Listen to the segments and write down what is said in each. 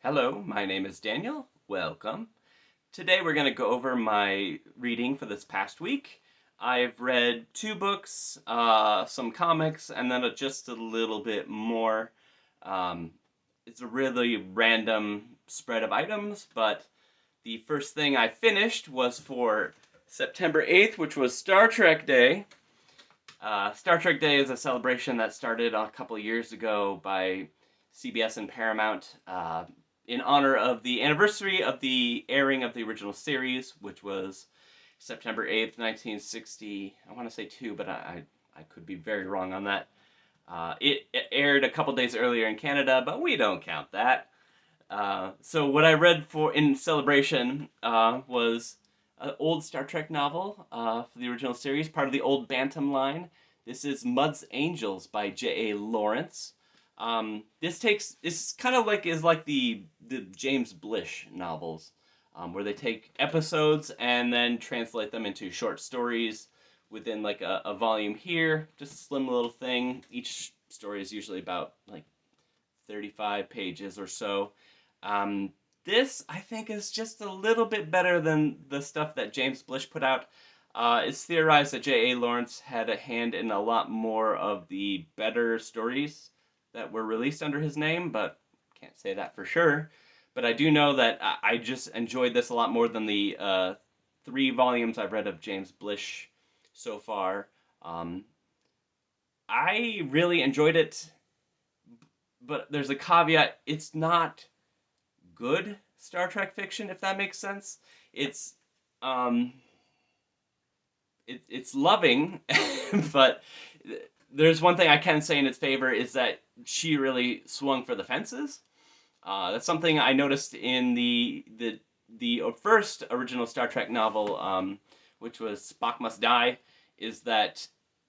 Hello, my name is Daniel. Welcome. Today we're going to go over my reading for this past week. I've read two books, some comics, and then just a little bit more. Um, it's a really random spread of items, but the first thing I finished was for September 8th, which was Star Trek Day. Star Trek Day is a celebration that started a couple years ago by CBS and Paramount in honor of the anniversary of the airing of the original series, which was September 8th, 1960. I want to say two, but I could be very wrong on that. It aired a couple days earlier in Canada, but we don't count that. So what I read for in celebration was an old Star Trek novel for the original series, part of the old Bantam line. This is Mud's Angels by J.A. Lawrence. This kind of like is like the James Blish novels, where they take episodes and then translate them into short stories within like a volume here, just a slim little thing. Each story is usually about like 35 pages or so. This, I think, is just a little bit better than the stuff that James Blish put out. It's theorized that J.A. Lawrence had a hand in a lot more of the better stories that were released under his name, but can't say that for sure. But I do know that I just enjoyed this a lot more than the three volumes I've read of James Blish so far. Um, I really enjoyed it, but there's a caveat. It's not good Star Trek fiction, if that makes sense. It's um, it's loving, but there's one thing I can say in its favor is that she really swung for the fences. That's something I noticed in the first original Star Trek novel, which was Spock Must Die, is that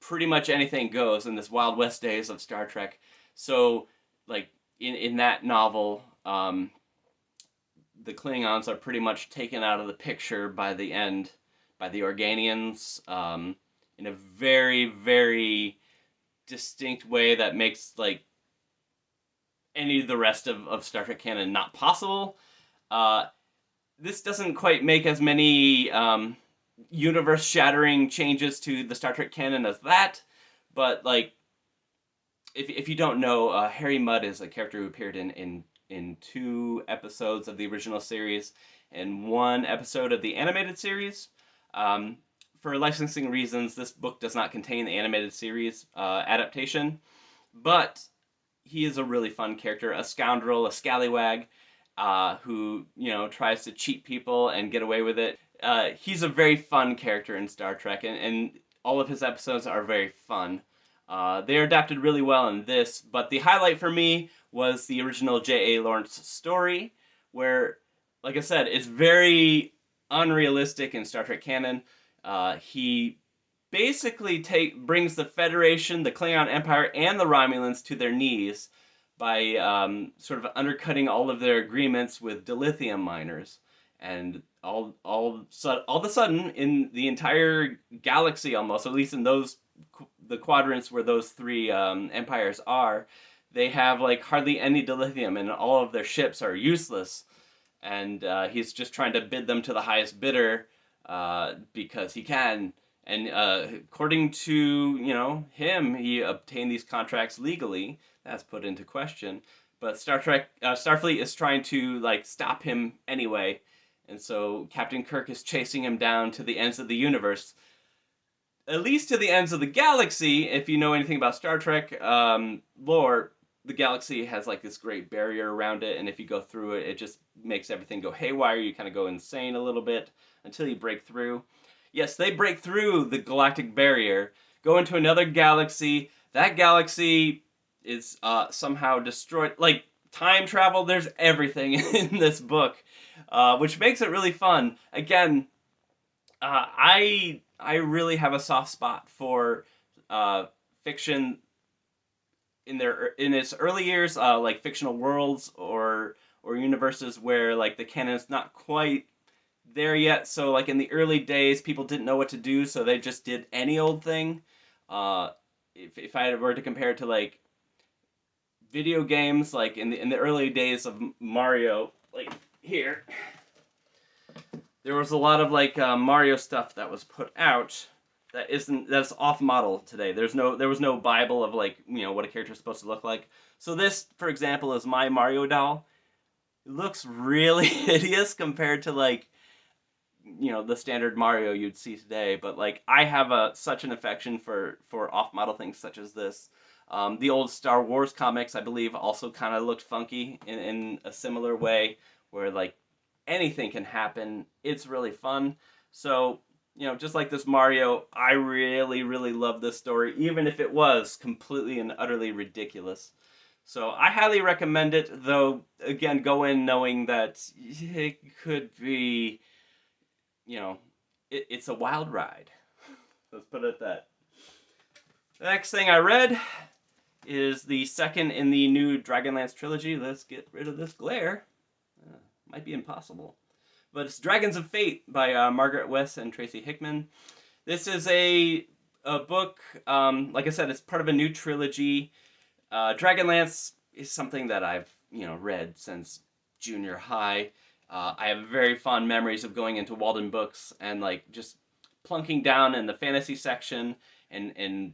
pretty much anything goes in this Wild West days of Star Trek. So, like in that novel, the Klingons are pretty much taken out of the picture by the end by the Organians in a very, very distinct way that makes like any of the rest of Star Trek canon not possible. Uh, this doesn't quite make as many universe shattering changes to the Star Trek canon as that, but like if you don't know, Harry Mudd is a character who appeared in two episodes of the original series and one episode of the animated series. Um, for licensing reasons, this book does not contain the animated series adaptation, but he is a really fun character, a scoundrel, a scallywag, who tries to cheat people and get away with it. He's a very fun character in Star Trek, and all of his episodes are very fun. They are adapted really well in this, but the highlight for me was the original J.A. Lawrence story, where, like I said, it's very unrealistic in Star Trek canon. He basically brings the Federation, the Klingon Empire, and the Romulans to their knees by sort of undercutting all of their agreements with dilithium miners. And all of a sudden, in the entire galaxy, almost, at least in the quadrants where those three empires are, they have like hardly any dilithium, and all of their ships are useless. And he's just trying to bid them to the highest bidder because he can. And according to him, he obtained these contracts legally. That's put into question. But Starfleet is trying to like stop him anyway, and so Captain Kirk is chasing him down to the ends of the universe, at least to the ends of the galaxy. If you know anything about Star Trek lore, the galaxy has like this great barrier around it, and if you go through it, it just makes everything go haywire. You kind of go insane a little bit until you break through. Yes, they break through the galactic barrier, go into another galaxy. That galaxy is somehow destroyed. Like time travel, there's everything in this book, which makes it really fun. Again, I really have a soft spot for fiction in its early years, like fictional worlds or universes where like the canon is not quite there yet. So like in the early days, people didn't know what to do, so they just did any old thing. If I were to compare it to like video games, like in the early days of Mario, like here, there was a lot of like Mario stuff that was put out that's off model today. There was no Bible of like what a character is supposed to look like. So this, for example, is my Mario doll. It looks really hideous compared to like the standard Mario you'd see today. But like I have such an affection for off model things such as this. The old Star Wars comics, I believe, also kind of looked funky in a similar way, where like anything can happen. It's really fun. So, just like this Mario, I really, really love this story, even if it was completely and utterly ridiculous. So I highly recommend it, though, again, go in knowing that it could be, it's a wild ride. Let's put it at that. The next thing I read is the second in the new Dragonlance trilogy. Let's get rid of this glare. Might be impossible. But it's Dragons of Fate by Margaret West and Tracy Hickman. This is a book, like I said, it's part of a new trilogy. Dragonlance is something that I've read since junior high. I have very fond memories of going into Walden Books and like just plunking down in the fantasy section, and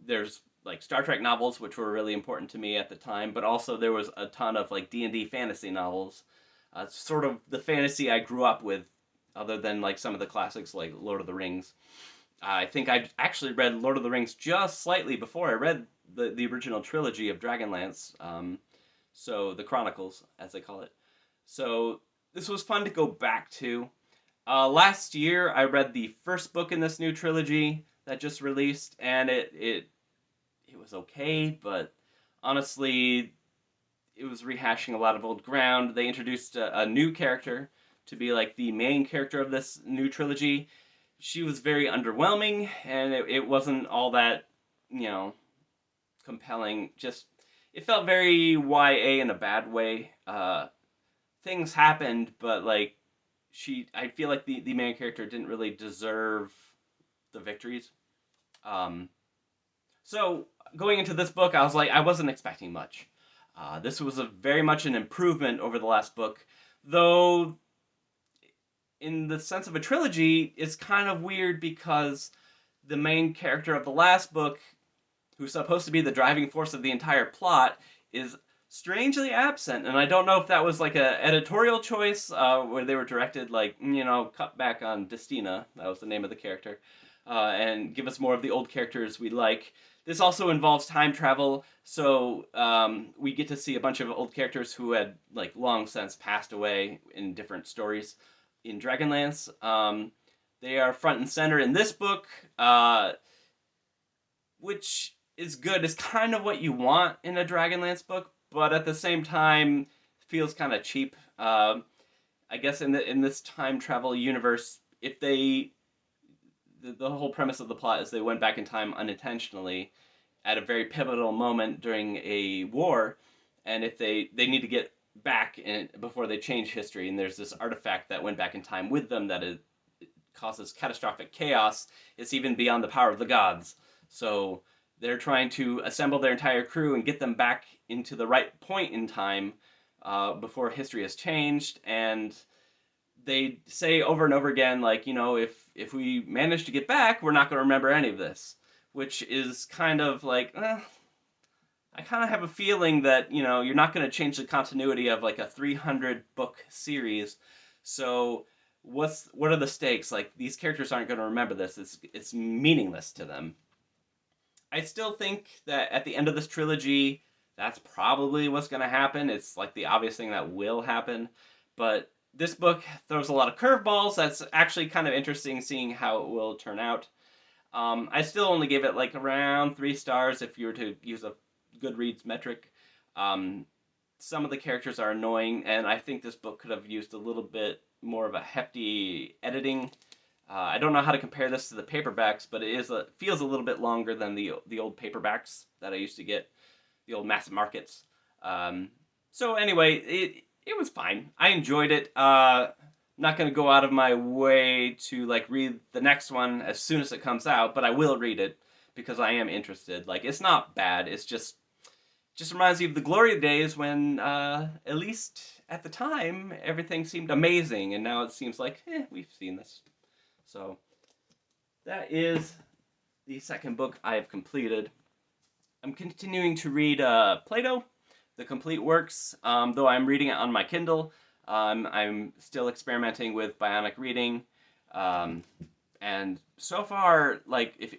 there's like Star Trek novels, which were really important to me at the time, but also there was a ton of like D&D fantasy novels. Sort of the fantasy I grew up with, other than like some of the classics like Lord of the Rings. I think I actually read Lord of the Rings just slightly before I read the original trilogy of Dragonlance, so the Chronicles, as they call it. So this was fun to go back to. Last year, I read the first book in this new trilogy that just released, and it was okay, but honestly, it was rehashing a lot of old ground. They introduced a new character to be like the main character of this new trilogy. She was very underwhelming, and it wasn't all that, compelling. Just, it felt very YA in a bad way. Things happened, but like, I feel like the main character didn't really deserve the victories. So going into this book, I wasn't expecting much. This was very much an improvement over the last book, though in the sense of a trilogy, it's kind of weird because the main character of the last book, who's supposed to be the driving force of the entire plot, is strangely absent. And I don't know if that was like a editorial choice where they were directed like, cut back on Destina, that was the name of the character, and give us more of the old characters we like. This also involves time travel, so we get to see a bunch of old characters who had like long since passed away in different stories in Dragonlance. They are front and center in this book, which is good. It's kind of what you want in a Dragonlance book, but at the same time feels kind of cheap. I guess in this time travel universe, if the whole premise of the plot is they went back in time unintentionally at a very pivotal moment during a war, and if they need to get back before they change history, and there's this artifact that went back in time with them that it causes catastrophic chaos. It's even beyond the power of the gods. So they're trying to assemble their entire crew and get them back into the right point in time before history has changed. And they say over and over again, like, if we manage to get back, we're not going to remember any of this, which is kind of like, I kind of have a feeling that, you're not going to change the continuity of like a 300 book series. So what are the stakes? Like, these characters aren't going to remember this. It's meaningless to them. I still think that at the end of this trilogy, that's probably what's going to happen. It's like the obvious thing that will happen. But this book throws a lot of curveballs. That's actually kind of interesting seeing how it will turn out. I still only give it like around 3 stars if you were to use a Goodreads metric. Some of the characters are annoying, and I think this book could have used a little bit more of a hefty editing. I don't know how to compare this to the paperbacks, but it feels a little bit longer than the old paperbacks that I used to get, the old mass markets. So anyway, it was fine. I enjoyed it. Not going to go out of my way to like read the next one as soon as it comes out, but I will read it because I am interested. Like, it's not bad. It's just just reminds you of the glory days when, at least at the time, everything seemed amazing, and now it seems like, we've seen this. So that is the second book I have completed. I'm continuing to read Plato, the complete works, though I'm reading it on my Kindle. I'm still experimenting with bionic reading, um, and so far, like, if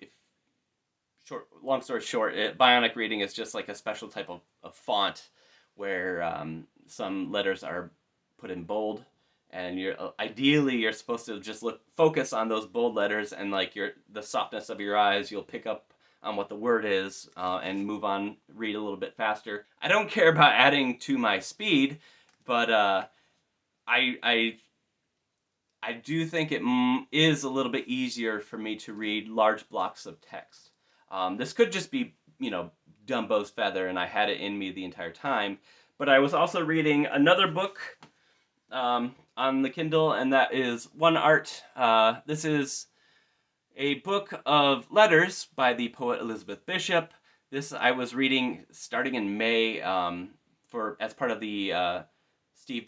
long story short, bionic reading is just like a special type of font where some letters are put in bold, and ideally you're supposed to just focus on those bold letters, and like the softness of your eyes, you'll pick up on what the word is, and move on, read a little bit faster. I don't care about adding to my speed, but I I do think it is a little bit easier for me to read large blocks of text. This could just be, Dumbo's feather, and I had it in me the entire time. But I was also reading another book on the Kindle, and that is One Art. This is a book of letters by the poet Elizabeth Bishop. This I was reading starting in May, as part of the Steve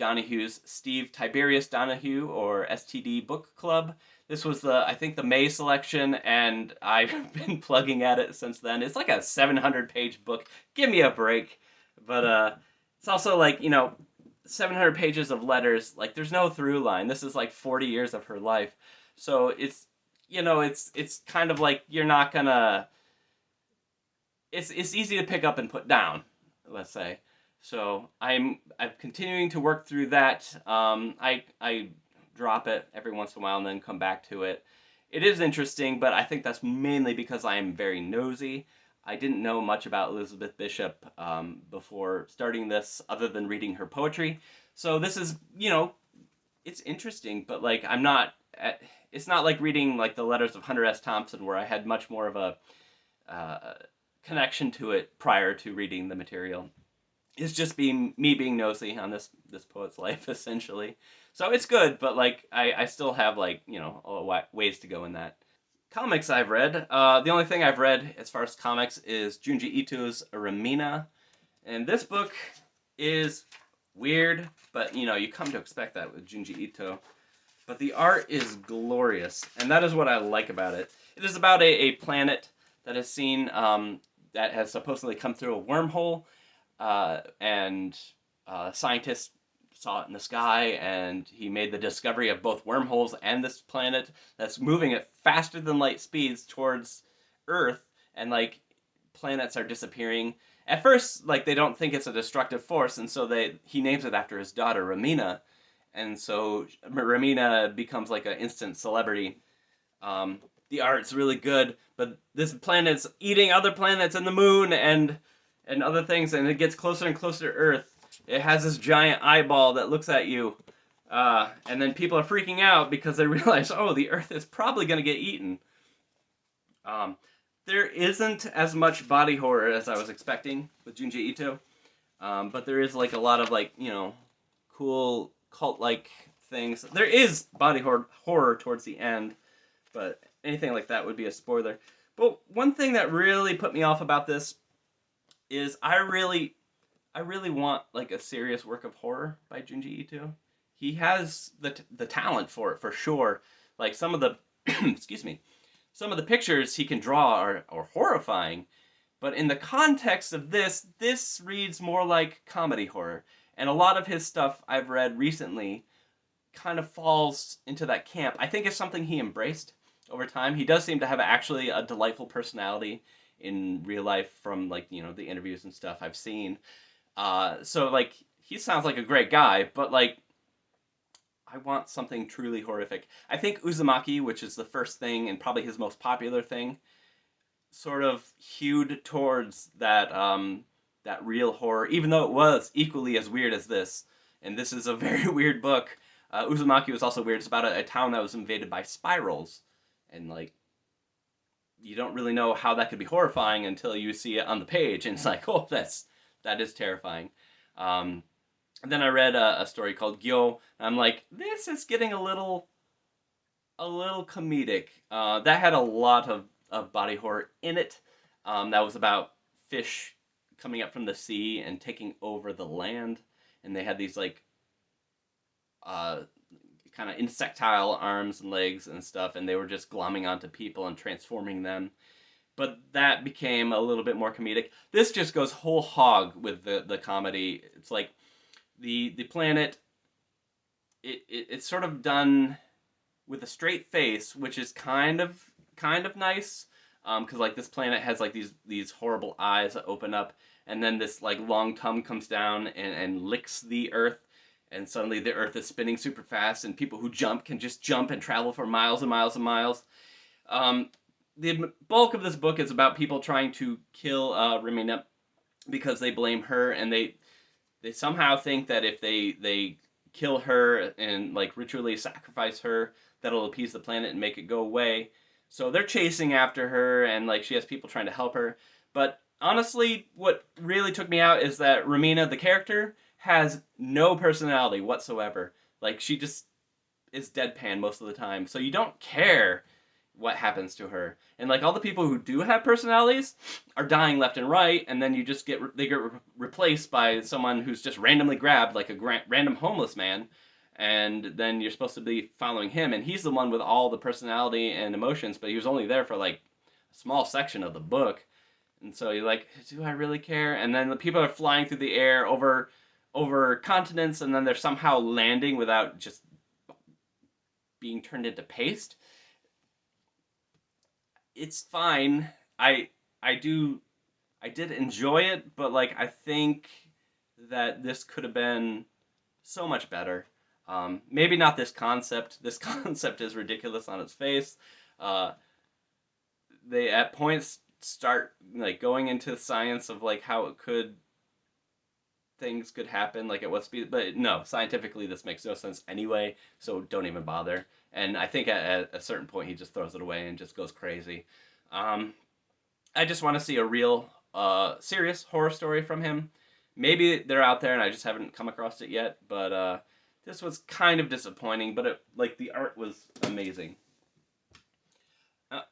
Tiberius Donahue, or STD book club. This was I think the May selection, and I've been plugging at it since then. It's like a 700-page book. Give me a break. But it's also like, 700 pages of letters. Like, there's no through line. This is like 40 years of her life. So it's kind of like you're not gonna. It's easy to pick up and put down, let's say. So I'm continuing to work through that. I drop it every once in a while and then come back to it. It is interesting, but I think that's mainly because I am very nosy. I didn't know much about Elizabeth Bishop before starting this, other than reading her poetry. So this is, it's interesting, but like it's not like reading like the letters of Hunter S. Thompson, where I had much more of a connection to it prior to reading the material. It's just me being nosy on this poet's life, essentially. So it's good, but like I still have like ways to go in that. Comics I've read. The only thing I've read as far as comics is Junji Ito's Remina, and this book is weird, but you come to expect that with Junji Ito. But the art is glorious, and that is what I like about it. It is about a planet that has seen that has supposedly come through a wormhole. And scientists saw it in the sky, and he made the discovery of both wormholes and this planet that's moving at faster than light speeds towards Earth, and like planets are disappearing. At first, like, they don't think it's a destructive force, and so he names it after his daughter Remina, and so Remina becomes like an instant celebrity. The art's really good, but this planet's eating other planets and the moon and other things, and it gets closer and closer to Earth. It has this giant eyeball that looks at you, and then people are freaking out because they realize, oh, the Earth is probably going to get eaten. There isn't as much body horror as I was expecting with Junji Ito, but there is like a lot of like cool cult-like things. There is body horror towards the end, but anything like that would be a spoiler. But one thing that really put me off about this is I really want like a serious work of horror by Junji Ito. He has the talent for it, for sure. Like, some of the excuse me, some of the pictures he can draw are horrifying, but in the context of this reads more like comedy horror. And a lot of his stuff I've read recently kind of falls into that camp. I think it's something he embraced over time. He does seem to have actually a delightful personality in real life, from like the interviews and stuff I've seen. So like, he sounds like a great guy, but like, I want something truly horrific. I think Uzumaki, which is the first thing and probably his most popular thing, sort of hewed towards that real horror, even though it was equally as weird as this. And this is a very weird book. Uzumaki was also weird. It's about a town that was invaded by spirals, and like, you don't really know how that could be horrifying until you see it on the page, and it's like, oh, that is terrifying. And then I read a story called Gyo, and I'm like, this is getting a little comedic. That had a lot of body horror in it. That was about fish coming up from the sea and taking over the land, and they had these like uh, kind of insectile arms and legs and stuff, and they were just glomming onto people and transforming them. But that became a little bit more comedic. This just goes whole hog with the comedy. It's like the planet. It's sort of done with a straight face, which is kind of nice. Because like this planet has like these horrible eyes that open up, and then this like long tongue comes down and licks the Earth, and suddenly the Earth is spinning super fast, and people who jump can just jump and travel for miles and miles and miles. Um, the bulk of this book is about people trying to kill Remina because they blame her, and they somehow think that if they kill her and like ritually sacrifice her, that'll appease the planet and make it go away. So they're chasing after her, and like she has people trying to help her. But honestly, what really took me out is that Remina, the character, has no personality whatsoever. Like she just is deadpan most of the time. So you don't care what happens to her. And like all the people who do have personalities are dying left and right, and then you just they get replaced by someone who's just randomly grabbed, like a random homeless man, and then you're supposed to be following him, and he's the one with all the personality and emotions, but he was only there for like a small section of the book, and so you're like, do I really care? And then the people are flying through the air over continents, and then they're somehow landing without just being turned into paste. It's fine. I do I did enjoy it, but like I think that this could have been so much better. Maybe not this concept. This concept is ridiculous on its face. Uh, they at points start like going into science of like how it could things could happen like at what speed, but no, scientifically this makes no sense anyway. So don't even bother. And I think at a certain point he just throws it away and just goes crazy. Um, I just want to see a real, serious horror story from him. Maybe they're out there and I just haven't come across it yet. But this was kind of disappointing. But like the art was amazing.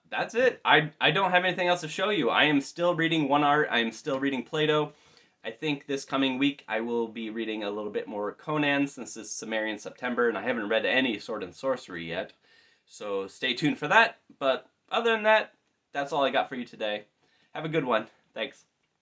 That's it. I don't have anything else to show you. I am still reading One Art. I am still reading Plato. I think this coming week I will be reading a little bit more Conan since it's Sumerian September, and I haven't read any Sword and Sorcery yet. So stay tuned for that. But other than that, that's all I got for you today. Have a good one. Thanks.